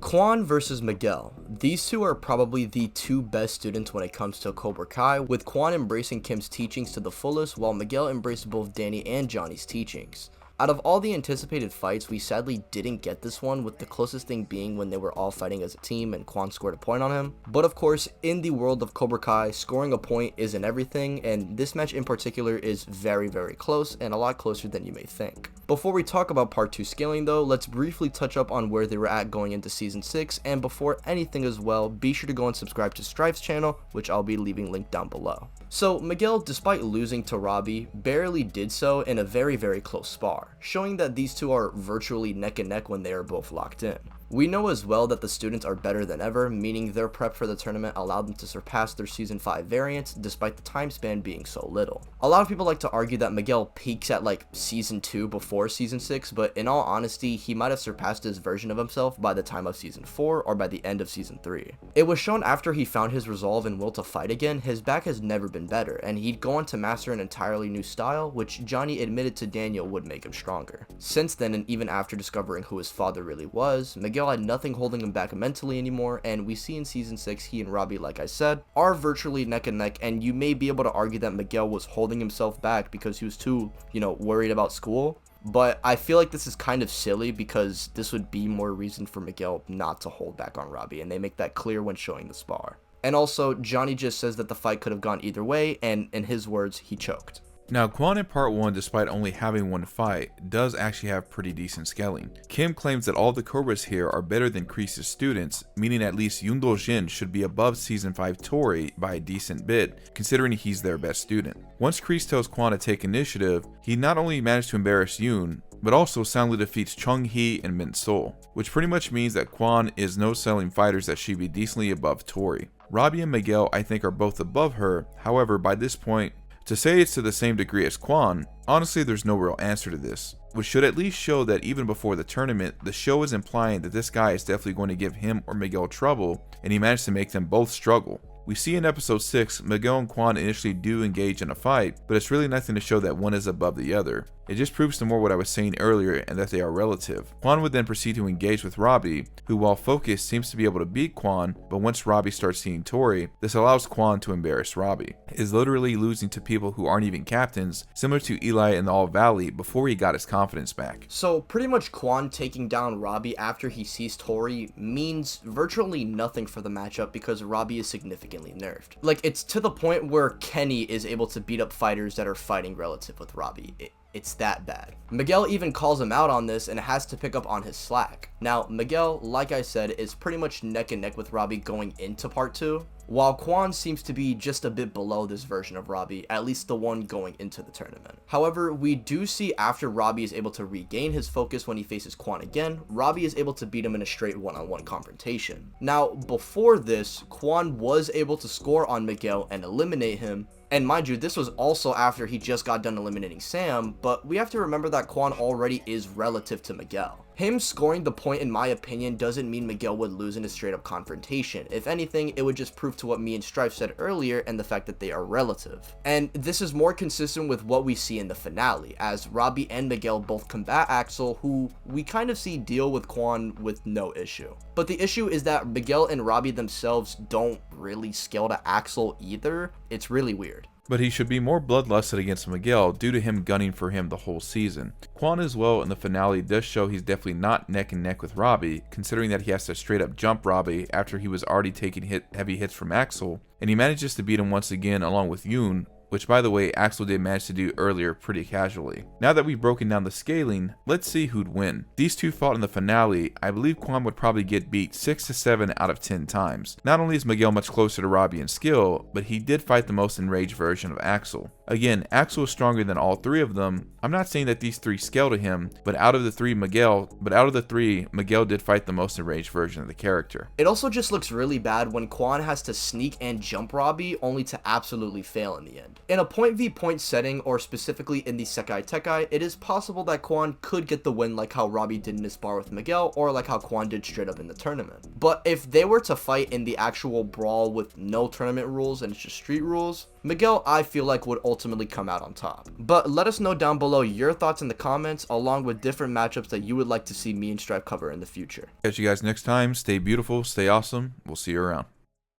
Quan versus Miguel. These two are probably the two best students when it comes to Cobra Kai, with Quan embracing Kim's teachings to the fullest while Miguel embraced both Danny and Johnny's teachings. Out of all the anticipated fights, we sadly didn't get this one, with the closest thing being when they were all fighting as a team and Quan scored a point on him. But of course, in the world of Cobra Kai, scoring a point isn't everything, and this match in particular is very close, and a lot closer than you may think. Before we talk about part 2 scaling though, let's briefly touch up on where they were at going into season 6, and before anything as well, be sure to go and subscribe to Strife's channel, which I'll be leaving linked down below. So Miguel, despite losing to Robby, barely did so in a very close spar, showing that these two are virtually neck and neck when they are both locked in. We know as well that the students are better than ever, meaning their prep for the tournament allowed them to surpass their season 5 variants despite the time span being so little. A lot of people like to argue that Miguel peaks at like season 2 before season 6, but in all honesty, he might have surpassed his version of himself by the time of season 4 or by the end of season 3. It was shown after he found his resolve and will to fight again, his back has never been better, and he'd go on to master an entirely new style, which Johnny admitted to Daniel would make him stronger. Since then, and even after discovering who his father really was, Miguel had nothing holding him back mentally anymore, and we see in season 6 he and Robby, like I said, are virtually neck and neck, and you may be able to argue that Miguel was holding himself back because he was too, worried about school. But I feel like this is kind of silly because this would be more reason for Miguel not to hold back on Robby, and they make that clear when showing the spar. And also, Johnny just says that the fight could have gone either way, and in his words, he choked. Now, Quan in part 1, despite only having one fight, does actually have pretty decent scaling. Kim claims that all the Cobras here are better than Kreese's students, meaning at least Yoon should be above season 5 Tory by a decent bit, considering he's their best student. Once Kreese tells Quan to take initiative, he not only managed to embarrass Yoon, but also soundly defeats Chung-hee and Min-sol, which pretty much means that Quan is no-selling fighters that should be decently above Tory. Robby and Miguel I think are both above her, however by this point, to say it's to the same degree as Quan, honestly there's no real answer to this, which should at least show that even before the tournament, the show is implying that this guy is definitely going to give him or Miguel trouble, and he managed to make them both struggle. We see in episode 6, Miguel and Quan initially do engage in a fight, but it's really nothing to show that one is above the other. It just proves to more what I was saying earlier and that they are relative. Quan would then proceed to engage with Robby, who while focused seems to be able to beat Quan, but once Robby starts seeing Tory, this allows Quan to embarrass Robby. Is literally losing to people who aren't even captains, similar to Eli in the All Valley before he got his confidence back. So pretty much Quan taking down Robby after he sees Tory means virtually nothing for the matchup because Robby is significantly nerfed. Like, it's to the point where Kenny is able to beat up fighters that are fighting relative with Robby. It's that bad. Miguel even calls him out on this and has to pick up on his slack. Now, Miguel, like I said, is pretty much neck and neck with Robby going into part 2, while Quan seems to be just a bit below this version of Robby, at least the one going into the tournament. However, we do see after Robby is able to regain his focus when he faces Quan again, Robby is able to beat him in a straight one-on-one confrontation. Now, before this, Quan was able to score on Miguel and eliminate him, and mind you, this was also after he just got done eliminating Sam, but we have to remember that Quan already is relative to Miguel. Him scoring the point, in my opinion, doesn't mean Miguel would lose in a straight up confrontation. If anything, it would just prove to what me and Strife said earlier and the fact that they are relative. And this is more consistent with what we see in the finale, as Robby and Miguel both combat Axel, who we kind of see deal with Quan with no issue. But the issue is that Miguel and Robby themselves don't really scale to Axel either. It's really weird. But he should be more bloodlusted against Miguel due to him gunning for him the whole season. Quan as well in the finale does show he's definitely not neck and neck with Robby, considering that he has to straight up jump Robby after he was already taking heavy hits from Axel, and he manages to beat him once again along with Yoon, which by the way Axel did manage to do earlier pretty casually. Now that we've broken down the scaling, let's see who'd win. These two fought in the finale. I believe Quan would probably get beat 6 to 7 out of 10 times. Not only is Miguel much closer to Robby in skill, but he did fight the most enraged version of Axel. Again, Axel is stronger than all three of them. I'm not saying that these three scale to him, but out of the three, Miguel did fight the most enraged version of the character. It also just looks really bad when Quan has to sneak and jump Robby only to absolutely fail in the end. In a point v point setting, or specifically in the Sekai Tekai, it is possible that Quan could get the win like how Robby did in his spar with Miguel, or like how Quan did straight up in the tournament. But if they were to fight in the actual brawl with no tournament rules and it's just street rules, Miguel, I feel like, would ultimately come out on top. But let us know down below your thoughts in the comments, along with different matchups that you would like to see me and Stripe cover in the future. Catch you guys next time. Stay beautiful, stay awesome. We'll see you around.